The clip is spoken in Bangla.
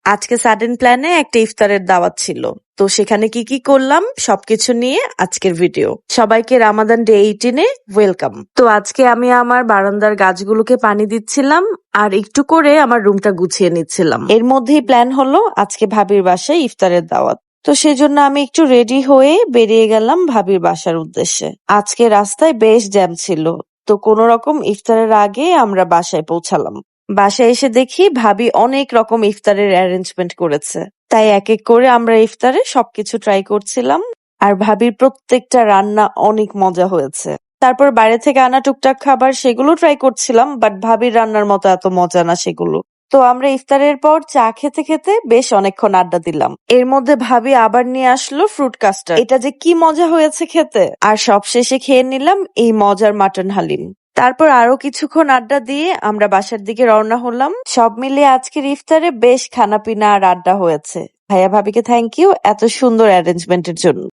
আজকে সাডেন প্ল্যানে একটা ইফতারের দাওয়াত ছিল। তো সেখানে কি কি করলাম সবকিছু নিয়ে আজকের ভিডিও। সবাইকে রামাদান ডে 18-এ ওয়েলকাম। তো আজকে আমি আমার বারান্দার গাছগুলোকে পানি দিচ্ছিলাম আর একটু করে আমার রুমটা গুছিয়ে নিচ্ছিলাম। এর মধ্যেই প্ল্যান হলো আজকে ভাবির বাসায় ইফতারের দাওয়াত। তো সেজন্য আমি একটু রেডি হয়ে বেরিয়ে গেলাম ভাবির বাসার উদ্দেশ্যে। আজকে রাস্তায় বেশ জ্যাম ছিল, তো কোনো রকম ইফতারের আগে আমরা বাসায় পৌঁছালাম। বাসায় এসে দেখি ভাবি অনেক রকম ইফতারের অ্যারেঞ্জমেন্ট করেছে, তাই এক এক করে আমরা ইফতারে সবকিছু ট্রাই করছিলাম। আর ভাবির প্রত্যেকটা রান্না অনেক মজা হয়েছে। তারপর বাইরে থেকে আনা টুকটাক খাবার সেগুলো ট্রাই করছিলাম, বাট ভাবির রান্নার মতো এত মজা না সেগুলো। তো আমরা ইফতারের পর চা খেতে খেতে বেশ অনেকক্ষণ আড্ডা দিলাম। এর মধ্যে ভাবি আবার নিয়ে আসলো ফ্রুট কাস্টার্ড। এটা যে কি মজা হয়েছে খেতে। আর সবশেষে খেয়ে নিলাম এই মজার মাটন হালিম। তারপর আরো কিছুক্ষণ আড্ডা দিয়ে আমরা বাসার দিকে রওনা হলাম। সব মিলিয়ে আজকের ইফতারে বেশ খানাপিনা আর আড্ডা হয়েছে। ভাইয়া ভাবিকে থ্যাংক ইউ এত সুন্দর অ্যারেঞ্জমেন্টের জন্য।